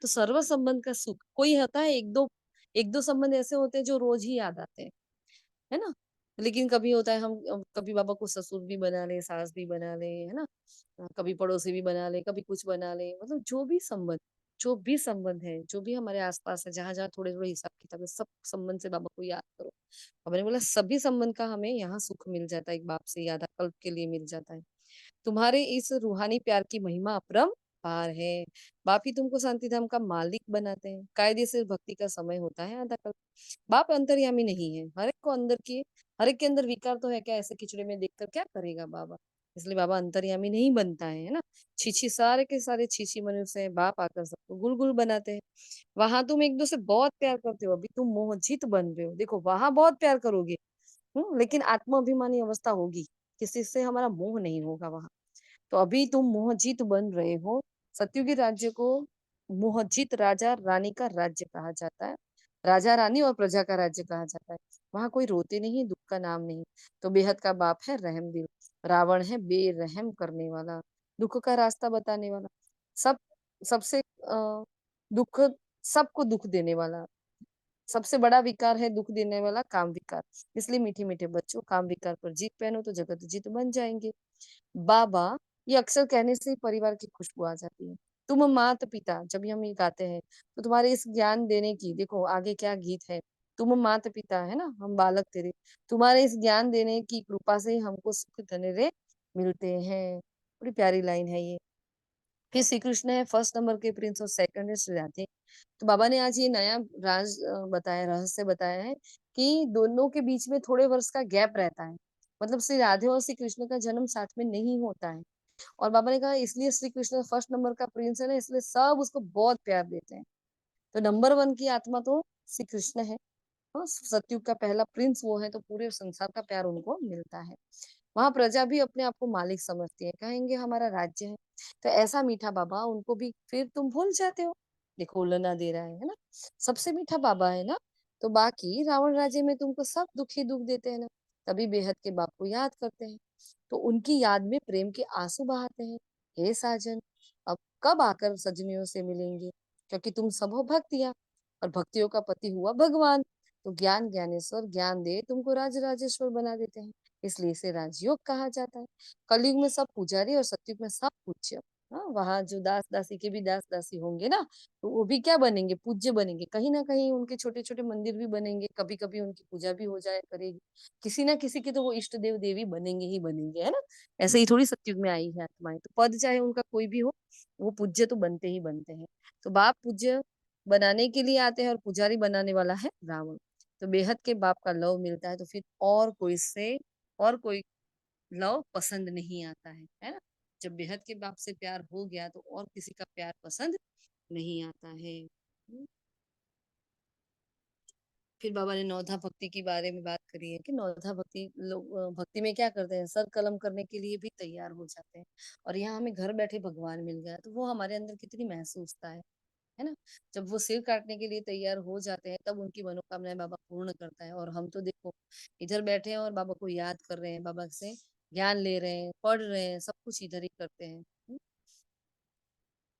तो सर्व संबंध का सुख, कोई होता है एक दो संबंध ऐसे होते हैं जो रोज ही याद आते हैं, है ना? लेकिन कभी होता है हम कभी बाबा को ससुर भी बना ले, सास भी बना ले, है ना? कभी पड़ोसी भी बना ले, कभी कुछ बना ले, मतलब जो भी संबंध है, जो भी हमारे आसपास है, जहां जहां थोड़े थोड़े हिसाब किताब है, सब संबंध से बाबा को याद करो। और मैंने बोला सभी संबंध का हमें यहाँ सुख मिल जाता है, एक बाप से याद कल्प के लिए मिल जाता है। तुम्हारे इस रूहानी प्यार की महिमा अपरंपार है। बाप ही तुमको शांति धाम का मालिक बनाते हैं। कायदे से भक्ति का समय होता है आधा कल्प। बाप अंतर्यामी नहीं है, हर एक को अंदर की, हर एक के अंदर विकार तो है क्या, ऐसे खिचड़े में देखकर क्या करेगा बाबा? इसलिए बाबा अंतर्यामी नहीं बनता है ना? छीछी सारे के सारे छीछी मनुष्य हैं, बाप आकर सबको गुल बनाते हैं। वहां तुम एक दूसरे से बहुत प्यार करते हो, अभी तुम मोहजित बन रहे हो, देखो वहां बहुत प्यार करोगे, लेकिन आत्माभिमानी अवस्था होगी, किसी से हमारा मोह नहीं होगा वहां। तो अभी तुम मोहजित बन रहे हो। सतयुगी राज्य को मोहजित राजा रानी का राज्य कहा जाता है, राजा रानी और प्रजा का राज्य कहा जाता है। वहां कोई रोते नहीं, दुख का नाम नहीं। तो बेहद का बाप है रहम दिल, रावण है बेरहम करने वाला, दुख का रास्ता बताने वाला, सब सबसे दुख, सबको दुख देने वाला। सबसे बड़ा विकार है दुख देने वाला काम विकार। इसलिए मीठे मीठे बच्चों, काम विकार पर जीत पहनो तो जगत जीत बन जाएंगे। बाबा, ये अक्सर कहने से ही परिवार की खुशबू आ जाती है। तुम माता पिता, जब भी हम ये गाते हैं तो तुम्हारे इस ज्ञान देने की, देखो आगे क्या गीत है, तुम माता पिता है ना, हम बालक तेरे, तुम्हारे इस ज्ञान देने की कृपा से हमको सुख धनेरे मिलते हैं। बड़ी प्यारी लाइन है ये। फिर श्री कृष्ण है फर्स्ट नंबर के प्रिंस और सेकंड है श्री राधे। तो बाबा ने आज ये नया राज बताया, रहस्य बताया है कि दोनों के बीच में थोड़े वर्ष का गैप रहता है। मतलब श्री राधे और श्री कृष्ण का जन्म साथ में नहीं होता है। और बाबा ने कहा इसलिए श्री कृष्ण फर्स्ट नंबर का प्रिंस है ना, इसलिए सब उसको बहुत प्यार देते हैं। तो नंबर वन की आत्मा तो श्री कृष्ण है। हाँ, सतयुग का पहला प्रिंस वो है, तो पूरे संसार का प्यार उनको मिलता है। वहां प्रजा भी अपने आप को मालिक समझती है, कहेंगे हमारा राज्य है। तो ऐसा मीठा बाबा उनको भी फिर तुम भूल जाते हो। देखो उलना दे रहा है ना, सबसे मीठा बाबा है ना। तो बाकी रावण राज्य में तुमको सब दुख ही दुख देते हैं ना, तभी बेहद के बाप को याद करते हैं। तो उनकी याद में प्रेम के आंसू बहाते हैं। हे साजन, अब कब आकर सजनियों से मिलेंगे, क्योंकि तुम सब हो भक्तियां और भक्तियों का पति हुआ भगवान। तो ज्ञान ज्ञानेश्वर ज्ञान दे तुमको राज राजेश्वर बना देते हैं, इसलिए इसे राजयोग कहा जाता है। कलयुग में सब पुजारी और सतयुग में सब पूज्य। हाँ, वहां जो दास दासी के भी दास दासी होंगे ना, तो वो भी क्या बनेंगे, पूज्य बनेंगे। कहीं ना कहीं उनके छोटे छोटे मंदिर भी बनेंगे, कभी कभी उनकी पूजा भी हो जाए करेगी। किसी ना किसी के तो वो इष्ट देव देवी बनेंगे ही बनेंगे, है ना। ऐसे ही थोड़ी सतयुग में आई है आत्माएं, तो पद चाहे उनका कोई भी हो, वो पूज्य तो बनते ही बनते हैं। तो बाप पूज्य बनाने के लिए आते हैं और पुजारी बनाने वाला है रावण। तो बेहद के बाप का लव मिलता है, तो फिर और कोई लव पसंद नहीं आता है ना। जब बेहद के बाप से प्यार हो गया तो और किसी का प्यार पसंद नहीं आता है। फिर बाबा ने नौधा भक्ति के बारे में बात करी है कि नौधा भक्ति लोग भक्ति में क्या करते हैं, सर कलम करने के लिए भी तैयार हो जाते हैं। और यहाँ हमें घर बैठे भगवान मिल गया, तो वो हमारे अंदर कितनी महसूसता है ना। जब वो सिर काटने के लिए तैयार हो जाते हैं, तब उनकी मनोकामनाएं बाबा पूर्ण करता है। और हम तो देखो इधर बैठे हैं और बाबा को याद कर रहे हैं, बाबा से ज्ञान ले रहे हैं, पढ़ रहे हैं, सब कुछ इधर ही करते हैं।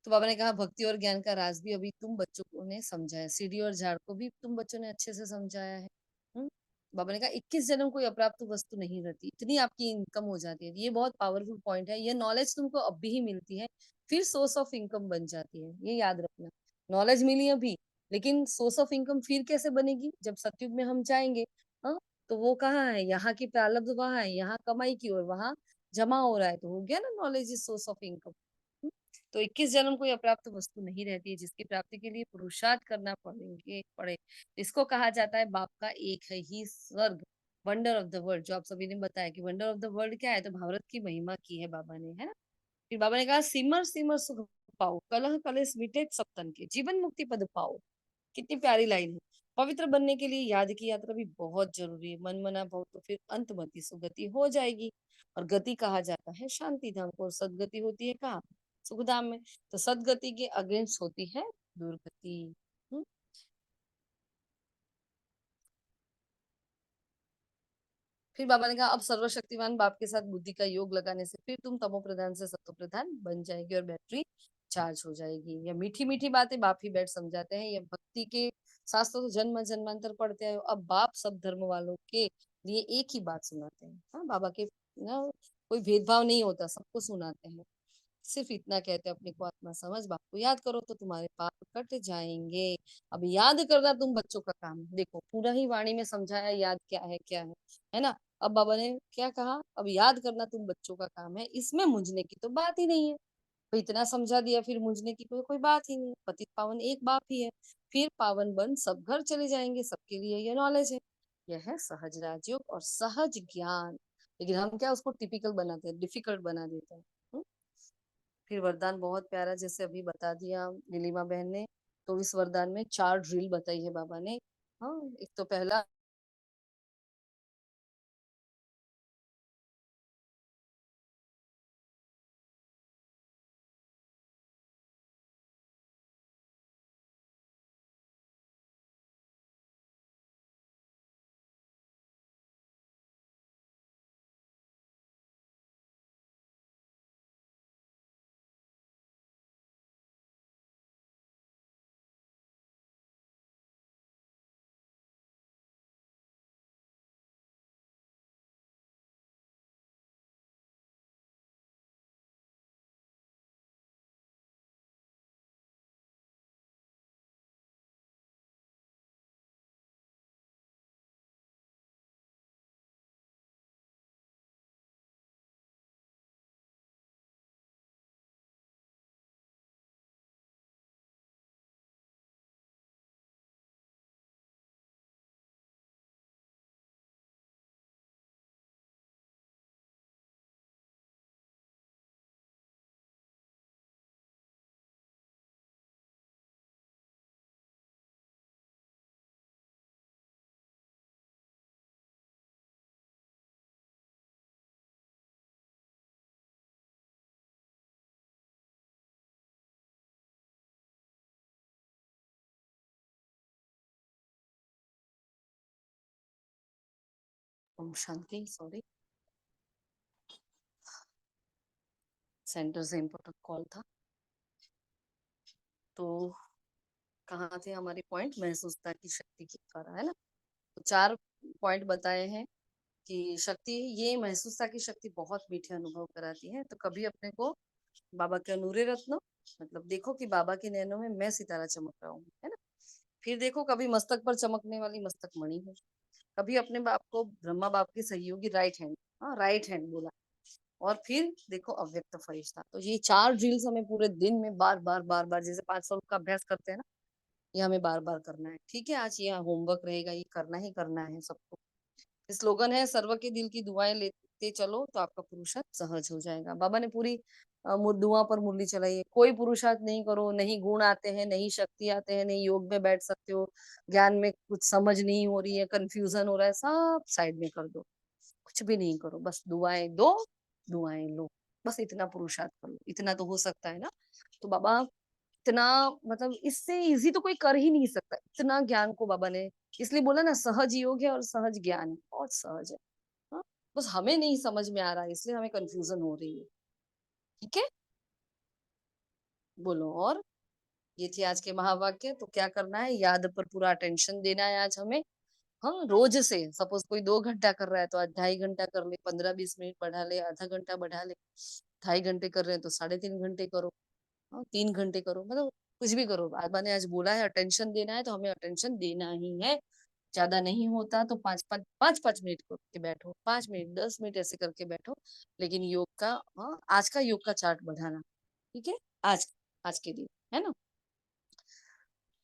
तो बाबा ने कहा भक्ति और ज्ञान का राज भी अभी तुम बच्चों को ने समझा है, सीढ़ी और झाड़ को भी तुम बच्चों ने अच्छे से समझाया है। हम्म? बाबा ने कहा 21 जन्म कोई अप्राप्त वस्तु नहीं रहती, इतनी आपकी इनकम हो जाती है। ये बहुत पावरफुल पॉइंट है, ये नॉलेज तुमको अब भी ही मिलती है, फिर सोर्स ऑफ इनकम बन जाती है, ये याद रखना। नॉलेज मिली अभी, लेकिन सोर्स ऑफ इनकम फिर कैसे बनेगी, जब सतयुग में हम जाएंगे। हाँ, तो वो कहाँ है, यहाँ की प्रारब्ध वहां है, यहाँ कमाई की और वहां जमा हो रहा है, तो हो गया ना knowledge is source of income. तो 21 जन्म कोई अप्राप्त वस्तु नहीं रहती है, जिसकी प्राप्ति के लिए पुरुषार्थ करना पड़े। इसको कहा जाता है बाप का एक है ही स्वर्ग, वंडर ऑफ द वर्ल्ड। जो आप सभी ने बताया कि वंडर ऑफ द वर्ल्ड क्या है, तो भारत की महिमा की है बाबा ने, है ना। फिर बाबा ने कहा सिमर सिमर सुख पाओ, कलह कलेश मिटे सब तन के, जीवन मुक्ति पद पाओ। कितनी प्यारी लाइन है। पवित्र बनने के लिए याद की यात्रा भी बहुत जरूरी है। मन मना भाव तो फिर अंतमति सुगति हो जाएगी। और गति कहा जाता है शांति धाम को, और सदगति होती है कहाँ, सुखधाम में। तो सदगति के अगेंस्ट होती है दुर्गति। हम्म? फिर बाबा ने कहा अब सर्वशक्तिमान बाप के साथ बुद्धि का योग लगाने से फिर तुम तमो प्रधान से सतो प्रधान बन जाएगी और बैटरी चार्ज हो जाएगी। या मीठी मीठी बातें बाप ही बैठ समझाते हैं, या भक्ति के शास्त्र तो जन्म जन्मांतर पढ़ते हैं। अब बाप सब धर्म वालों के लिए एक ही बात सुनाते हैं। हाँ, बाबा के ना कोई भेदभाव नहीं होता, सबको सुनाते हैं। सिर्फ इतना कहते हैं अपने को आत्मा समझ, बाप को याद करो तो तुम्हारे पाप कट जाएंगे। अब याद करना तुम बच्चों का काम है। देखो पूरा ही वाणी में समझाया याद क्या है ना। अब बाबा ने क्या कहा, अब याद करना तुम बच्चों का काम है, इसमें मुझने की तो बात ही नहीं है। तो इतना समझा दिया, फिर मुझने की कोई बात ही नहीं है। पतित पावन एक बाप ही है, फिर पावन बन सब घर चले जाएंगे, सबके लिए ये नॉलेज है। यह है सहज राजयोग और सहज ज्ञान। लेकिन हम क्या उसको टिपिकल बनाते हैं, डिफिकल्ट बना देते हैं। हम्म? फिर वरदान बहुत प्यारा, जैसे अभी बता दिया नीलिमा बहन ने। तो इस वरदान में 4 ड्रिल बताई है बाबा ने। हाँ, एक तो पहला ओम शांति। सॉरी, सेंटर से इम्पोर्टेंट कॉल था। तो कहाँ थे हमारे पॉइंट? महसूसता की शक्ति के द्वारा, है ना। तो 4 पॉइंट बताए हैं कि शक्ति, ये महसूसता की शक्ति बहुत मीठे अनुभव कराती है। तो कभी अपने को बाबा के अनूरे रत्न, मतलब देखो कि बाबा के नैनों में मैं सितारा चमक रहा हूँ, है ना। फिर देखो कभी मस्तक पर चमकने वाली मस्तक मणि हूँ। कभी अपने बाप को ब्रह्मा बाप के सहयोगी राइट हैंड, हाँ राइट हैंड बोला। और फिर देखो अव्यक्त फरिश्ता। तो ये 4 ड्रिल्स हमें पूरे दिन में बार बार बार बार, जैसे 500 का अभ्यास करते हैं ना, ये हमें बार बार करना है। ठीक है, आज ये होमवर्क रहेगा, ये करना ही करना है सबको। स्लोगन है, सर्व के दिल की दुआएं लेते चलो तो आपका पुरुषार्थ सहज हो जाएगा। बाबा ने पूरी दुआ पर मुरली चलाई है। कोई पुरुषार्थ नहीं करो, नहीं गुण आते हैं, नहीं शक्ति आते हैं, नहीं योग में बैठ सकते हो, ज्ञान में कुछ समझ नहीं हो रही है, कंफ्यूजन हो रहा है, सब साइड में कर दो। कुछ भी नहीं करो, बस दुआएं दो, दुआएं लो। बस इतना पुरुषार्थ कर लो, इतना तो हो सकता है ना। तो बाबा इतना, मतलब इससे इजी तो कोई कर ही नहीं सकता। इतना ज्ञान को बाबा ने इसलिए बोला ना, सहज योग है और सहज ज्ञान है, बहुत सहज है। हाँ? बस हमें नहीं समझ में आ रहा है, इसलिए हमें कंफ्यूजन हो रही है। ठीक है, बोलो। और ये थी आज के महावाक्य। तो क्या करना है, याद पर पूरा अटेंशन देना है आज हमें। हाँ, रोज से सपोज कोई 2 घंटा कर रहा है तो आज 2.5 घंटा कर ले, 15-20 मिनट बढ़ा ले, आधा घंटा बढ़ा ले। 2.5 घंटे कर रहे हैं तो 3.5 घंटे करो। हाँ, 3 घंटे करो, मतलब कुछ भी करो। बाबा ने आज बोला है अटेंशन देना है, तो हमें अटेंशन देना ही है। ज्यादा नहीं होता तो 5-5 मिनट करके बैठो, 5 मिनट 10 मिनट ऐसे करके बैठो। लेकिन योग का, हाँ आज का योग का चार्ट बढ़ाना। ठीक है, आज आज के दिन, है ना।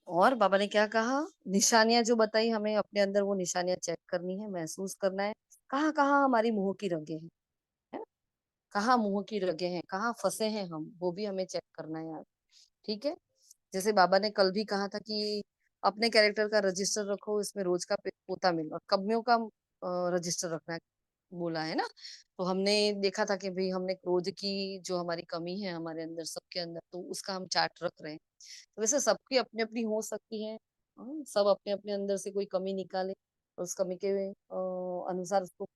और बाबा ने क्या कहा, निशानियां जो बताई हमें अपने अंदर, वो निशानियां चेक करनी है, महसूस करना है। कहाँ कहाँ हमारी मुंह की रगे हैं, है ना। कहाँ मुंह की रगे हैं, कहाँ फंसे हैं हम, वो भी हमें चेक करना है यार। ठीक है, जैसे बाबा ने कल भी कहा था कि अपने कैरेक्टर का रजिस्टर रखो, इसमें रोज का पोता मिल, और कमियों का रजिस्टर रखना है, बोला है ना। तो हमने देखा था कि भाई हमने क्रोध की जो हमारी कमी है हमारे अंदर, सबके अंदर, तो उसका हम चार्ट रख रहे हैं। तो वैसे सबकी अपनी अपनी हो सकती है। सब अपने अपने अंदर से कोई कमी निकाले, और उस कमी के अनुसार उसको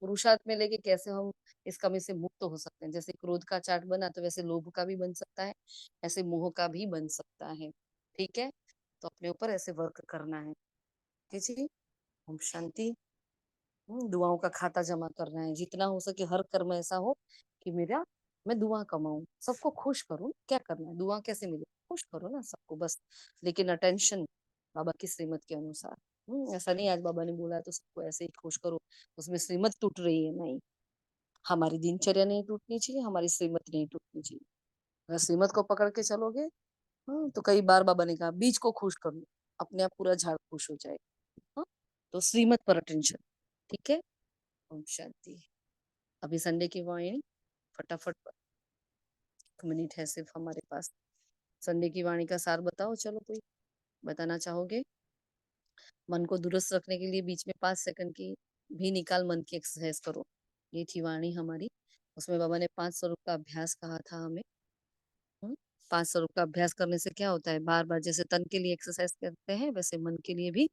पुरुषार्थ में लेके कैसे हम इस कमी से मुक्त हो सकते हैं। जैसे क्रोध का चार्ट बना, तो वैसे लोभ का भी बन सकता है, ऐसे मोह का भी बन सकता है। ठीक है, तो अपने ऊपर ऐसे वर्क करना है। ठीक है जी, ओम शांति। दुआओं का खाता जमा करना है, जितना हो सके हर कर्म ऐसा हो कि मेरा, मैं दुआ कमाऊं, सबको खुश करूं। क्या करना है, दुआ कैसे मिले, खुश करो ना सबको बस। लेकिन अटेंशन बाबा की श्रीमत के अनुसार। ऐसा नहीं आज बाबा ने बोला तो सबको ऐसे ही खुश करो, उसमें श्रीमत टूट रही है, नहीं। हमारी दिनचर्या नहीं टूटनी चाहिए, हमारी श्रीमत नहीं टूटनी चाहिए। अगर श्रीमत को पकड़ के चलोगे, तो कई बार बाबा ने कहा बीज को खुश कर लो, अपने आप पूरा झाड़ खुश हो जाएगा। तो श्रीमत पर अटेंशन। ठीक है, ओम शांति। अभी संडे की वाणी फटाफट, 1 मिनट है सिर्फ हमारे पास। संडे की वाणी का सार बताओ, चलो कोई बताना चाहोगे? मन को दुरुस्त रखने के लिए बीच में 5 सेकंड की भी निकाल मन की एक्सरसाइज करो। ये थी वाणी हमारी। उसमें बाबा ने 5 स्वरूप का अभ्यास कहा था हमें। 5 स्वरूप का अभ्यास करने से क्या होता है, बार बार जैसे तन के लिए एक्सरसाइज करते हैं, वैसे मन के लिए भी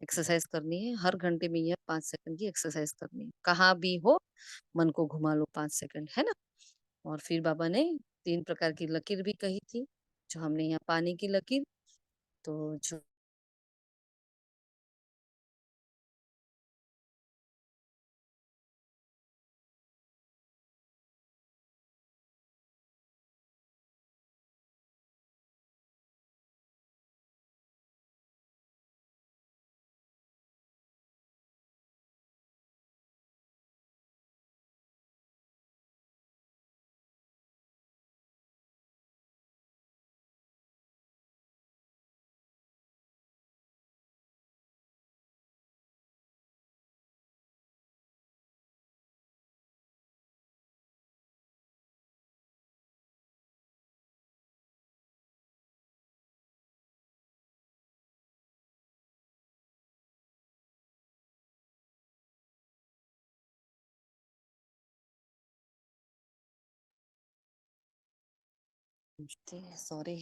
एक्सरसाइज करनी है। हर घंटे में यह 5 सेकंड की एक्सरसाइज करनी है। कहाँ भी हो मन को घुमा लो 5 सेकंड, है ना। और फिर बाबा ने 3 प्रकार की लकीर भी कही थी, जो हमने यहाँ पानी की लकीर, तो जो सॉरी।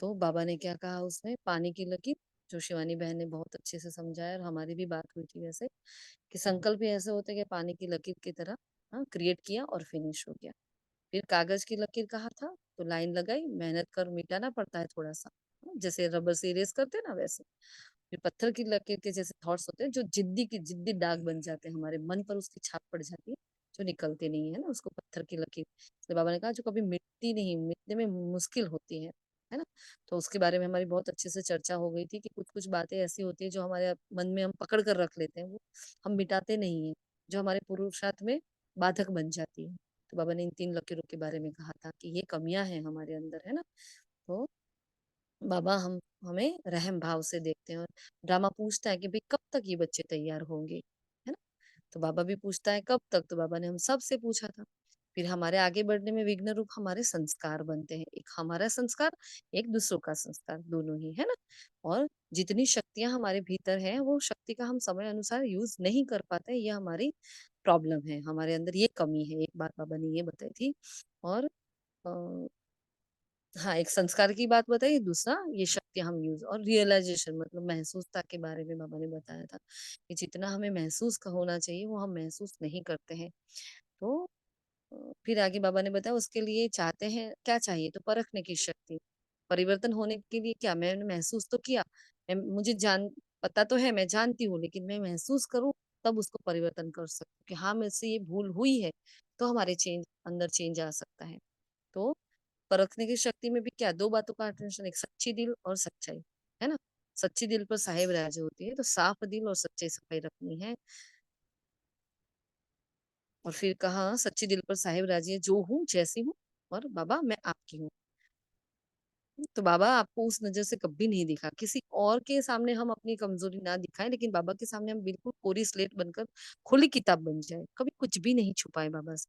तो बाबा ने क्या कहा उसमें, पानी की लकीर जो शिवानी बहन ने बहुत अच्छे से समझाया, और हमारी भी बात हुई थी वैसे, कि संकल्प भी ऐसे होते हैं कि पानी की लकीर की तरह, हाँ, क्रिएट किया और फिनिश हो गया। फिर कागज की लकीर कहा था, तो लाइन लगाई, मेहनत कर, मिटाना पड़ता है थोड़ा सा, हाँ, जैसे रबर से इरेज करते हैं ना वैसे। फिर पत्थर की लकीर के जैसे थॉट्स होते हैं, जो जिद्दी दाग बन जाते हैं हमारे मन पर, उसकी छाप पड़ जाती है, जो निकलते नहीं है ना, उसको पत्थर की लकीर। इसलिए बाबा ने कहा जो कभी मिटती नहीं, मिटने में मुश्किल होती है ना। तो उसके बारे में हमारी बहुत अच्छे से चर्चा हो गई थी कि कुछ कुछ बातें ऐसी होती है जो हमारे मन में हम पकड़ कर रख लेते हैं, वो हम मिटाते नहीं है, जो हमारे पुरुषार्थ में बाधक बन जाती है। तो बाबा ने इन 3 लकीरों के बारे में कहा था कि ये कमियां हैं हमारे अंदर, है ना। तो बाबा हमें रहम भाव से देखते हैं, और ड्रामा पूछता है कि भाई कब तक ये बच्चे तैयार होंगे, है ना। तो बाबा भी पूछता है कब तक, तो बाबा ने हम सब से पूछा था। फिर हमारे आगे बढ़ने में विघ्न रूप हमारे संस्कार बनते हैं, एक हमारा संस्कार, एक दूसरों का संस्कार, दोनों ही, है ना। और जितनी शक्तियां हमारे भीतर है, वो शक्ति का हम समय अनुसार यूज नहीं कर पाते, ये हमारी प्रॉब्लम है, हमारे अंदर ये कमी है, एक बात बाबा ने ये बताई थी। और हाँ, एक संस्कार की बात बताई, दूसरा ये शक्ति हम यूज, और रियलाइजेशन मतलब महसूसता के बारे में बाबा ने बताया था कि जितना हमें महसूस का होना चाहिए वो हम महसूस नहीं करते हैं। तो फिर आगे बाबा ने बताया उसके लिए चाहते हैं क्या चाहिए, तो परखने की शक्ति। परिवर्तन होने के लिए क्या, मैंने महसूस तो किया, मुझे जान पता तो है, मैं जानती हूँ, लेकिन मैं महसूस करूँ तब उसको परिवर्तन कर सकती हूँ कि हाँ मुझसे ये भूल हुई है, तो हमारे अंदर चेंज आ सकता है। तो परखने की शक्ति में भी क्या, 2 बातों का अटेंशन, एक सच्ची दिल और सच्चाई, है ना। सच्ची दिल पर साहेब राज होती है, तो साफ दिल और सच्चाई सफाई रखनी है। और फिर कहा सच्ची दिल पर साहेब राजी है, जो हूँ जैसी हूँ, और बाबा मैं आपकी हूँ। तो बाबा आपको उस नजर से कभी नहीं दिखा, किसी और के सामने हम अपनी कमजोरी ना दिखाएं, लेकिन बाबा के सामने हम बिल्कुल कोरी स्लेट बनकर खुली किताब बन जाए, कभी कुछ भी नहीं छुपाए बाबा से।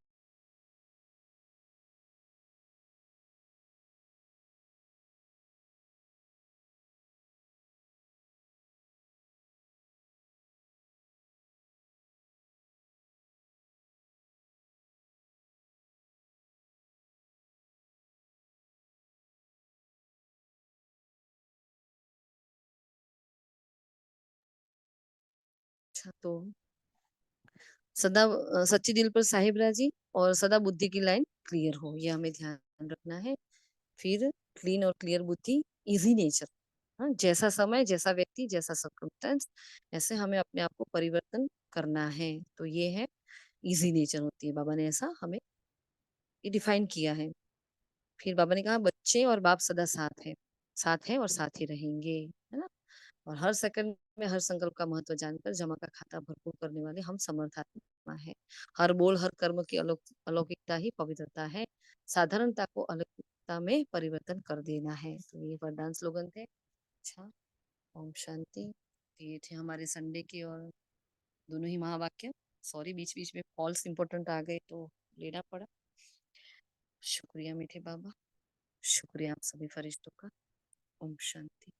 अच्छा, तो सदा सच्ची दिल पर साहिब राजी, और सदा बुद्धि की लाइन क्लियर हो, ये हमें ध्यान रखना है। फिर क्लीन और क्लियर बुद्धि, इजी नेचर, हाँ, जैसा समय, जैसा व्यक्ति, जैसा सर्कमस्टेंस, ऐसे हमें अपने आप को परिवर्तन करना है। तो ये है इजी नेचर होती है, बाबा ने ऐसा हमें ये डिफाइन किया है। फिर बाबा ने कहा बच्चे और बाप सदा साथ है और साथ ही रहेंगे, है ना। और हर सेकंड में हर संकल्प का महत्व जानकर जमा का खाता भरपूर करने वाले हम समर्थ आत्मा है। हर बोल हर कर्म की अलौकिकता ही पवित्रता है, साधारणता को अलौकिकता में परिवर्तन कर देना है। तो ये वरदान स्लोगन थे। अच्छा, ओम शांति। तो ये थे हमारे संडे के, और दोनों ही महावाक्य। सॉरी बीच बीच में फॉल्स इंपॉर्टेंट आ गए तो लेना पड़ा। शुक्रिया मीठे बाबा, शुक्रिया आप सभी फरिश्तों का। ओम शांति।